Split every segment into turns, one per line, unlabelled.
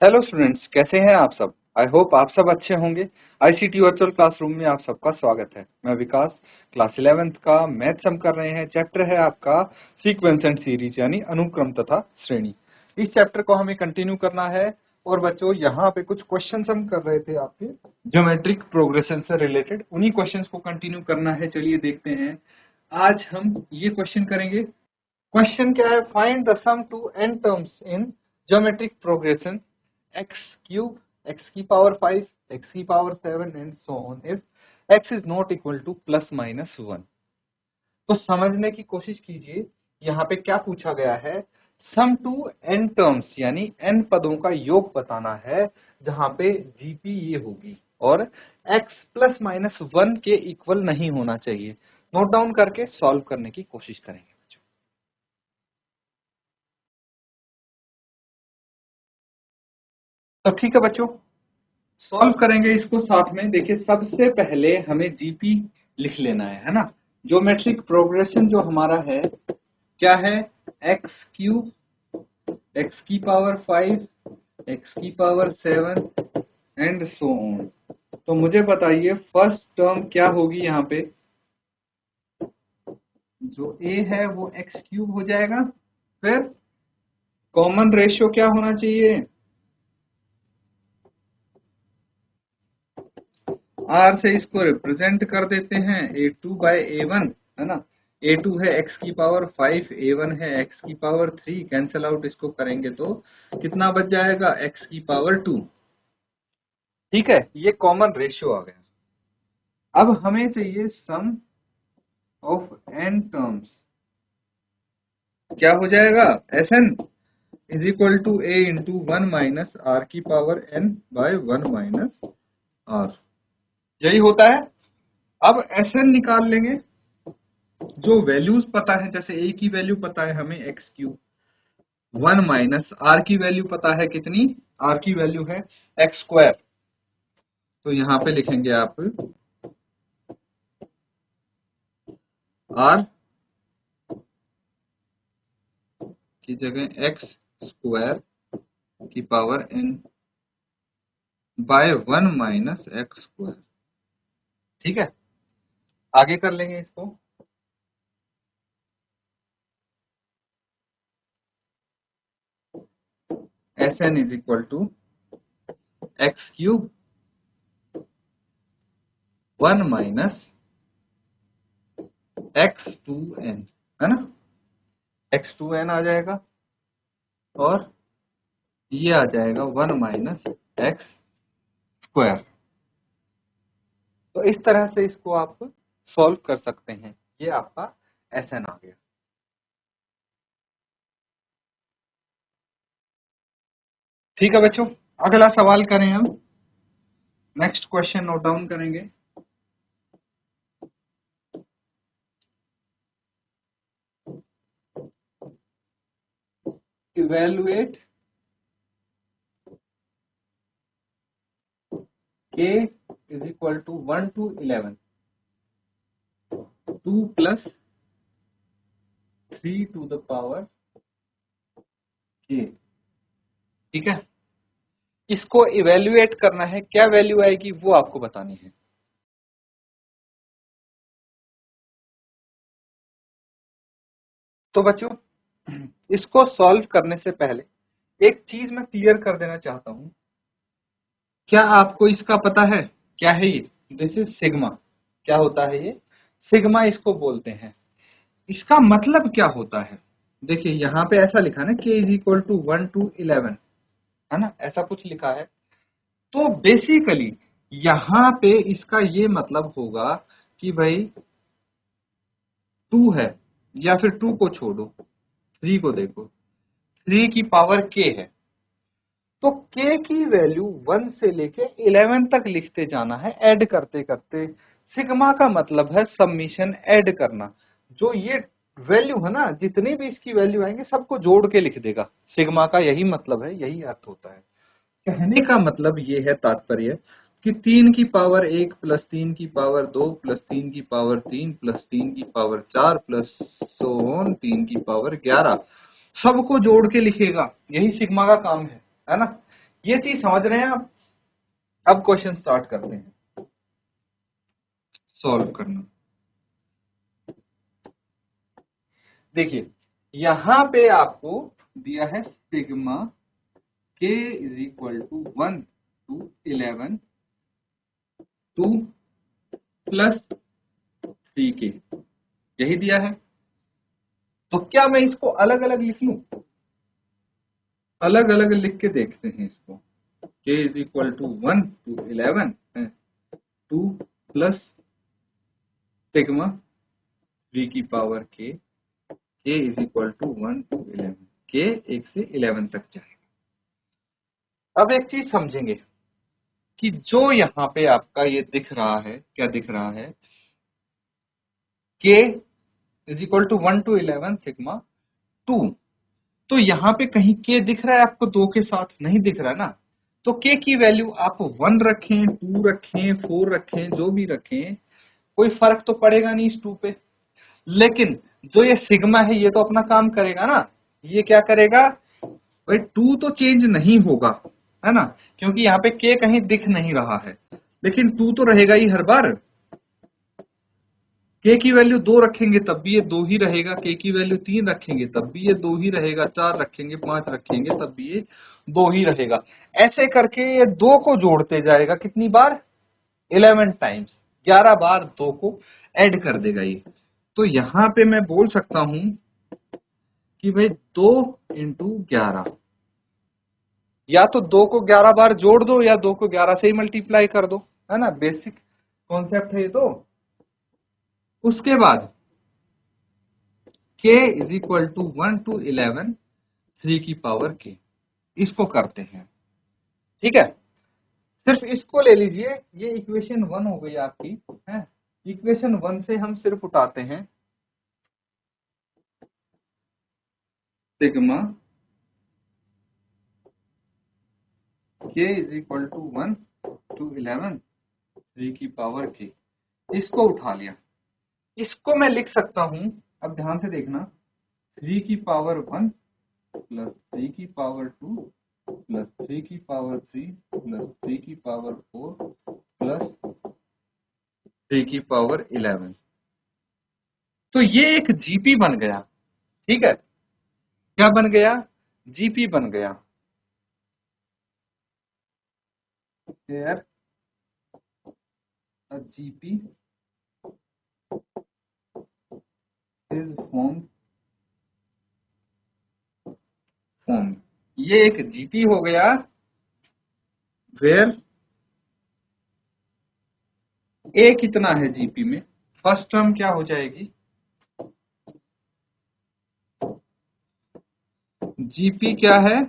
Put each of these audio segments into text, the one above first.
Hello students, कैसे हैं आप सब। आई होप आप सब अच्छे होंगे। आईसीटी वर्चुअल क्लासरूम में आप सबका स्वागत है। मैं विकास, क्लास 11th का मैथ्स हम कर रहे हैं। चैप्टर है आपका सीक्वेंस एंड सीरीज यानी अनुक्रम तथा श्रेणी। इस चैप्टर को हमें कंटिन्यू करना है। और बच्चों, यहाँ पे कुछ क्वेश्चंस हम कर रहे थे आपके ज्योमेट्रिक प्रोग्रेशन से रिलेटेड, उन्हीं क्वेश्चंस को कंटिन्यू करना है। चलिए देखते हैं। आज हम ये क्वेश्चन करेंगे। क्वेश्चन क्या है? Find the sum to n terms in geometric progression x cube, x की पावर 5, x की power 7 and so on if x is not equal to plus minus 1। तो समझने की कोशिश कीजिए। यहाँ पे क्या पूछा गया है? सम टू n टर्म्स यानी n पदों का योग बताना है, जहां पे जीपी ये होगी और x प्लस माइनस 1 के इक्वल नहीं होना चाहिए। नोट डाउन करके सॉल्व करने की कोशिश करेंगे। तो ठीक है बच्चों, सॉल्व करेंगे इसको साथ में। देखिए, सबसे पहले हमें जीपी लिख लेना है ना। ज्योमेट्रिक प्रोग्रेशन जो हमारा है क्या है? एक्स क्यूब, एक्स की पावर 5, एक्स की पावर 7 एंड सो ऑन। तो मुझे बताइए फर्स्ट टर्म क्या होगी यहाँ पे? जो ए है वो एक्स क्यूब हो जाएगा। फिर कॉमन रेशियो क्या होना चाहिए? आर से इसको रिप्रेजेंट कर देते हैं a2/a1, है ना। a2 है x की पावर 5, a1 है x की पावर 3। कैंसल आउट इसको करेंगे तो कितना बच जाएगा? x की पावर 2। ठीक है, ये कॉमन रेशियो आ गया। अब हमें चाहिए सम ऑफ n टर्म्स। क्या हो जाएगा? Sn is equal to a into 1 minus are की power n by 1 minus r. यही होता है। अब Sn निकाल लेंगे। जो वैल्यूज पता है, जैसे a की वैल्यू पता है हमें एक्स क्यूब, 1 माइनस आर की वैल्यू पता है कितनी? आर की वैल्यू है एक्स स्क्वायर। तो यहां पे लिखेंगे आप आर की जगह एक्स स्क्वायर की power n by 1 minus X square. ठीक है, आगे कर लेंगे इसको। S N is equal to X cube 1 minus x2n, है ना। x2n आ जाएगा और ये आ जाएगा 1 माइनस एक्स स्क्वायर। तो इस तरह से इसको आप सॉल्व कर सकते हैं। ये आपका एसएन आ गया। ठीक है बच्चों, अगला सवाल करें हम। नेक्स्ट क्वेश्चन नोट डाउन करेंगे। Evaluate k is equal to 1 to 11, 2 plus 3 to the power k। ठीक है, इसको इवेल्युएट करना है। क्या वैल्यू आएगी वो आपको बतानी है। तो बच्चों, इसको सॉल्व करने से पहले एक चीज मैं क्लियर कर देना चाहता हूं। क्या आपको इसका पता है? क्या है ये? This is sigma. क्या होता है ये? सिग्मा इसको बोलते हैं। इसका मतलब क्या होता है? देखिए, यहाँ पे ऐसा लिखा ना, k is equal to 1 to 11, है ना, ऐसा कुछ लिखा है। तो बेसिकली यहाँ पे इसका ये मतलब होगा कि भाई 2 है, या फिर 2 को छोड़ो, 3 को देखो, 3 की पावर k है। तो k की वैल्यू 1 से लेके 11 तक लिखते जाना है, ऐड करते करते। सिग्मा का मतलब है समीशन, ऐड करना। जो ये वैल्यू है ना, जितनी भी इसकी वैल्यू आएंगे सबको जोड़ के लिख देगा। सिग्मा का यही मतलब है, यही अर्थ होता है। कहने का मतलब ये है, तात्पर्य कि 3 की पावर 1 प्लस 3 की पावर 2 प्लस 3 की पावर 3 प्लस 3 की पावर 4 प्लस सो ऑन 3 की पावर 11 सबको जोड़ के लिखेगा। यही सिग्मा का काम है ना। ये चीज समझ रहे हैं आप? अब क्वेश्चन स्टार्ट करते हैं सॉल्व करना। देखिए यहां पे आपको दिया है sigma k is equal to 1 to 11 2 plus 3k, यही दिया है। तो क्या मैं इसको अलग अलग लिख लूं? अलग अलग लिख के देखते हैं इसको। k is equal to 1 to 11 2 plus sigma 3 की power k, k is equal to 1 to 11, k 1 से 11 तक जाएगा। अब एक चीज समझेंगे कि जो यहाँ पे आपका ये दिख रहा है, क्या दिख रहा है, k is equal to 1 to 11 sigma 2, तो यहाँ पे कहीं k दिख रहा है आपको 2 के साथ? नहीं दिख रहा ना। तो k की वैल्यू आप 1 रखें, 2 रखें, 4 रखें, जो भी रखें, कोई फर्क तो पड़ेगा नहीं इस 2 पे। लेकिन जो ये सिग्मा है ये तो अपना काम करेगा ना। ये क्या करेगा भाई? 2 तो चेंज नहीं होगा, है ना, क्योंकि यहाँ पे k कहीं दिख नहीं रहा है, लेकिन 2 तो रहेगा ही हर बार। k की वैल्यू 2 रखेंगे तब भी ये 2 ही रहेगा, k की वैल्यू 3 रखेंगे तब भी ये 2 ही रहेगा, 4 रखेंगे, 5 रखेंगे तब भी ये 2 ही रहेगा। ऐसे करके ये 2 को जोड़ते जाएगा कितनी बार? 11 टाइम्स, 11 बार 2 को ऐड कर देगा ये। तो यहां पे मैं बोल सकता हूं कि भाई 2 इंटू 11, या तो 2 को 11 बार जोड़ दो या 2 को 11 से ही मल्टीप्लाई कर दो, है ना, बेसिक कॉन्सेप्ट है ये। तो उसके बाद k is equal to 1 to 11 3 की पावर k, इसको करते हैं। ठीक है, सिर्फ इसको ले लीजिए, ये इक्वेशन 1 हो गई आपकी, है। इक्वेशन 1 से हम सिर्फ उठाते हैं sigma k is equal to 1 to 11 3 की पावर k, इसको उठा लिया। इसको मैं लिख सकता हूं, अब ध्यान से देखना, 3 की पावर 1 प्लस 3 की पावर 2 प्लस 3 की पावर 3 प्लस 3 की पावर 4 प्लस 3 की पावर 11। तो ये एक जीपी बन गया। ठीक है, क्या बन गया? जीपी बन गया। Here a GP is formed। ये एक जीपी हो गया, वेयर ए कितना है जीपी में? फर्स्ट टर्म क्या हो जाएगी? जीपी क्या है?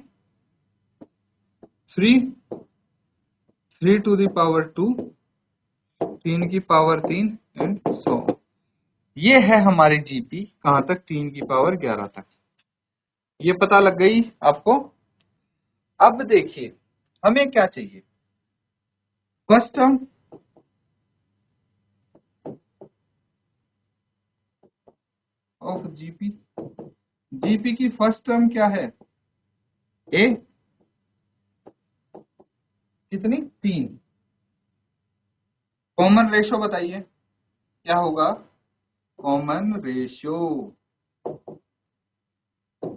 3 to the power 2, 3 की पावर 3 एंड सो। ये है हमारी जीपी, कहां तक? 3 की पावर 11 तक। ये पता लग गई आपको? अब देखिए हमें क्या चाहिए। First term of GP, GP की फर्स्ट टर्म क्या है? ए कितनी? 3। कॉमन रेशो बताइए क्या होगा? कॉमन रेशियो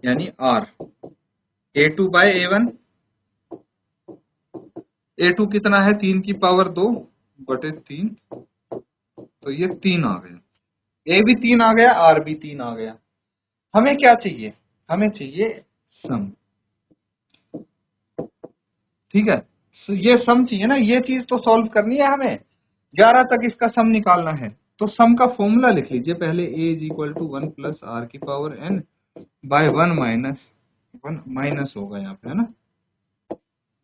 यानी R, A2 by A1। A2 कितना है? 3 की पावर 2 बटे 3, तो ये 3 आ गया। ए भी 3 आ गया, आर भी 3 आ गया। हमें क्या चाहिए? हमें चाहिए सम। ठीक है, ये सम चाहिए ना, ये चीज तो सॉल्व करनी है हमें। 11 तक इसका सम निकालना है, तो सम का फॉर्मूला लिख लीजिए पहले। A is equal to 1 plus r की पावर n बाय 1 माइनस होगा यहाँ पे, है ना,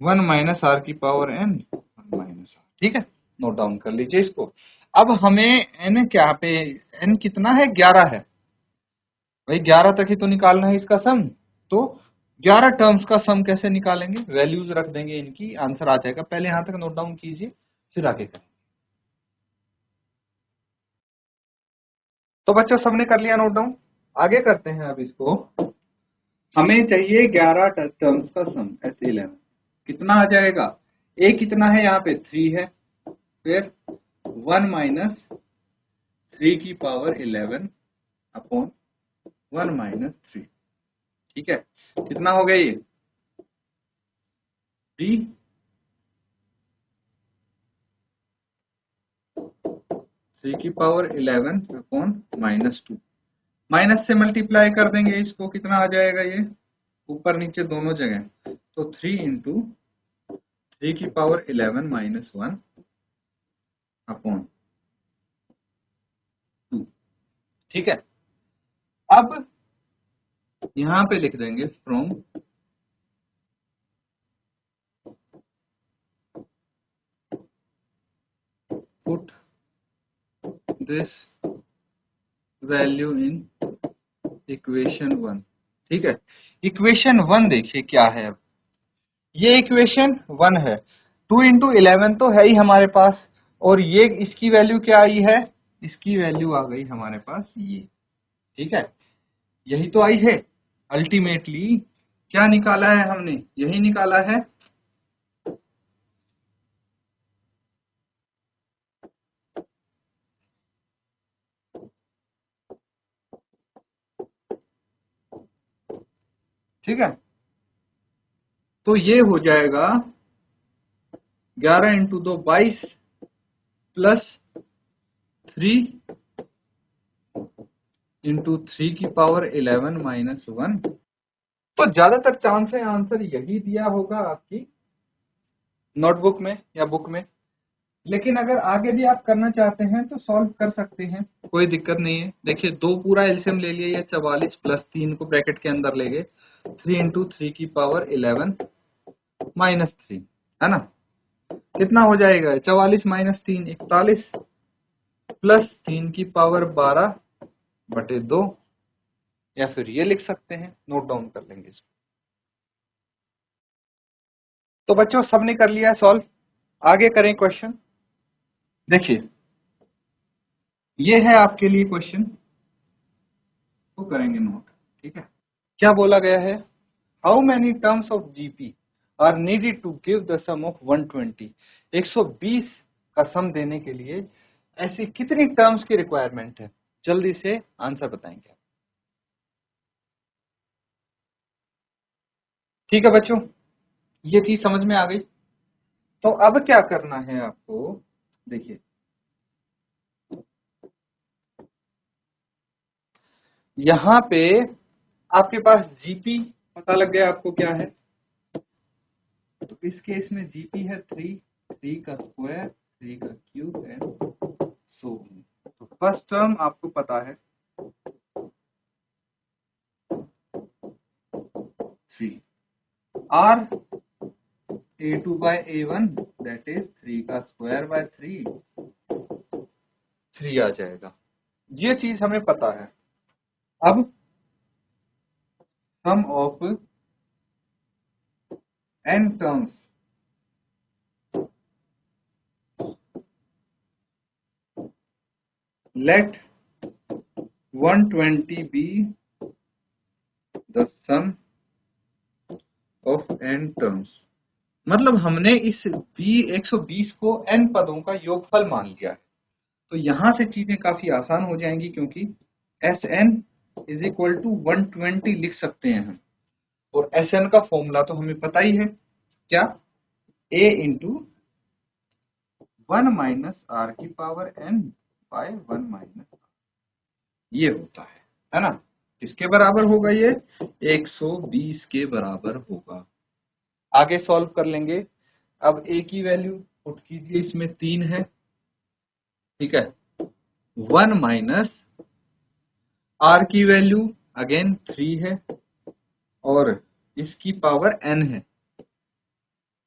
1 माइनस आर की पावर n 1 माइनस आर। ठीक है, नोट डाउन कर लीजिए इसको। अब हमें n क्या पे, n कितना है? 11 है भाई, 11 तक ही तो निकालना है इसका सम। तो 11 टर्म्स का सम कैसे निकालेंगे? वैल्यूज रख देंगे इनकी, आंसर आ जाएगा। पहले यहां तक नोट डाउन कीजिए, फिर आगे करें। तो बच्चों सबने कर लिया नोट डाउन? आगे करते हैं अब इसको। हमें चाहिए 11 टर्म्स का सम, S11 कितना आ जाएगा, a कितना है यहाँ पे 3 है, फिर 1 माइनस 3 की पावर 11 अपॉन 1 माइनस 3। ठीक है, कितना हो गया ये 3 की पावर 11 अपॉन माइनस 2। माइनस से मल्टीप्लाई कर देंगे इसको, कितना आ जाएगा ये ऊपर नीचे दोनों जगह, तो 3 इंटू 3 की पावर 11 माइनस 1 अपॉन 2। ठीक है, अब यहां पे लिख देंगे from put this value in equation 1। ठीक है, इक्वेशन 1 देखिए क्या है। अब ये इक्वेशन 1 है, 2 इंटू 11 तो है ही हमारे पास, और ये इसकी वैल्यू क्या आई है, इसकी वैल्यू आ गई हमारे पास ये। ठीक है, यही तो आई है। अल्टीमेटली क्या निकाला है हमने, यही निकाला है। ठीक है, तो ये हो जाएगा 11 इंटू 2 22 प्लस 3 इंटू 3 की पावर 11 माइनस 1। तो ज्यादातर चांस है आंसर यही दिया होगा आपकी नोटबुक में या बुक में, लेकिन अगर आगे भी आप करना चाहते हैं तो सॉल्व कर सकते हैं, कोई दिक्कत नहीं है। देखिए 2 पूरा एलसीएम ले लिए, या 44 प्लस 3 को ब्रैकेट के अंदर ले गए, 3 इंटू 3 की पावर 11 माइनस 3, है ना। कितना हो जाएगा 44 माइनस 3 41 प्लस 3 की पावर 12 बटे 2, या फिर ये लिख सकते हैं, नोट डाउन कर लेंगे इसको। तो बच्चों सबने कर लिया सॉल्व, आगे करें क्वेश्चन। देखिए ये है आपके लिए क्वेश्चन, तो करेंगे नोट। ठीक है, क्या बोला गया है, how many terms of GP are needed to give the sum of 120। 120 का सम देने के लिए ऐसी कितनी टर्म्स की रिक्वायरमेंट है, जल्दी से आंसर बताएंगे। ठीक है बच्चों, ये चीज समझ में आ गई। तो अब क्या करना है आपको, देखिए यहां पे आपके पास जीपी पता लग गया आपको क्या है, तो इस केस में जीपी है 3, 3 का स्क्वायर, 3 का क्यूब एंड सो। तो फर्स्ट टर्म आपको पता है 3, are a2 by a1 that is 3 का स्क्वायर बाय 3 आ जाएगा। ये चीज हमें पता है। अब sum of n terms let 120 be the sum of n terms। मतलब हमने इस 120 को n पदों का योगफल मान लिया है। तो यहां से चीजें काफी आसान हो जाएंगी, क्योंकि Sn इज इक्वल टू 120 लिख सकते हैं हम, और Sn का फॉर्मूला तो हमें पता ही है, क्या, a इंटू 1 माइनस आर की पावर n बाय 1 माइनस आर, ये होता है ना। किसके बराबर होगा ये, 120 के बराबर होगा। आगे सॉल्व कर लेंगे। अब a की वैल्यू पुट कीजिए, इसमें 3 है। ठीक है, 1 माइनस r की वैल्यू अगेन 3 है, और इसकी पावर n है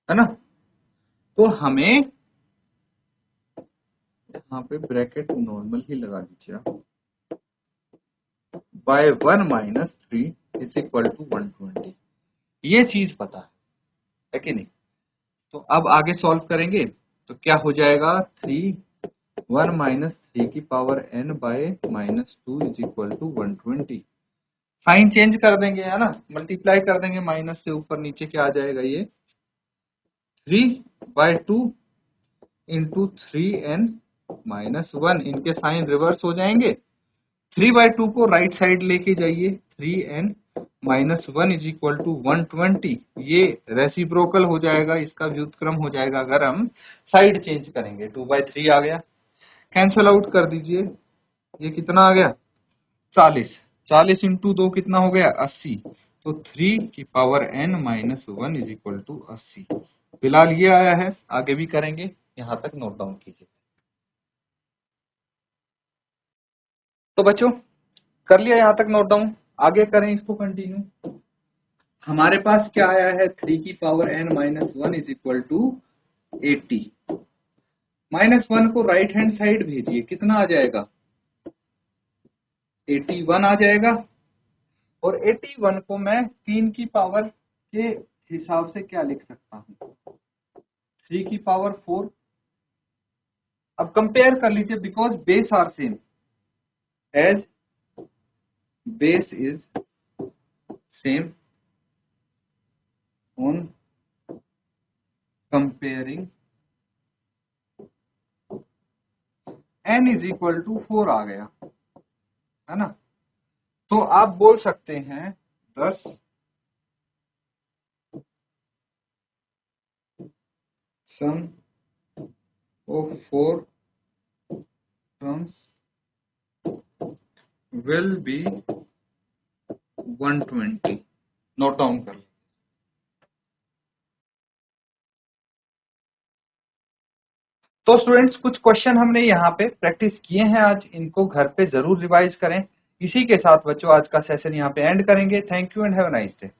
ना। तो हमें यहाँ पे ब्रैकेट नॉर्मल ही लगा दीजिए आप, by 1 minus 3 is equal to 120, ये चीज पता है कि नहीं। तो अब आगे सॉल्व करेंगे, तो क्या हो जाएगा 1 माइनस 3 की power n by minus 2 is equal to 120। Sign change कर देंगे, है ना, मल्टीप्लाई कर देंगे, माइनस से ऊपर नीचे क्या आ जाएगा ये 3/2 इंटू 3n-1, इनके साइन रिवर्स हो जाएंगे। 3/2 को राइट साइड लेके जाइए, 3n-1 इज इक्वल टू 120, ये रेसिप्रोकल हो जाएगा, इसका व्युत्क्रम हो जाएगा अगर हम साइड चेंज करेंगे। 2/3 आ गया, कैंसल आउट कर दीजिए, ये कितना आ गया 40, 40 इंटू 2 कितना हो गया 80, तो 3n-1 इज इक्वल टू 80। फिलहाल ये आया है, आगे भी करेंगे, यहां तक नोट डाउन कीजिए। तो बच्चों कर लिया यहां तक नोट डाउन, आगे करें इसको कंटिन्यू। हमारे पास क्या आया है 3n-1 इज इक्वल टू 80। -1 को राइट हैंड साइड भेजिए, कितना आ जाएगा 81 आ जाएगा। और 81 को मैं 3 की पावर के हिसाब से क्या लिख सकता हूं 3 की पावर 4। अब कंपेयर कर लीजिए, because base are same, as base is same, on comparing n is equal to 4 आ गया है ना। तो आप बोल सकते हैं 10 sum of 4 terms will be 120। Note down कर लें। तो स्टूडेंट्स कुछ क्वेश्चन हमने यहाँ पे प्रैक्टिस किए हैं आज, इनको घर पे जरूर रिवाइज करें। इसी के साथ बच्चों आज का सेशन यहाँ पे एंड करेंगे। Thank you and have a nice day.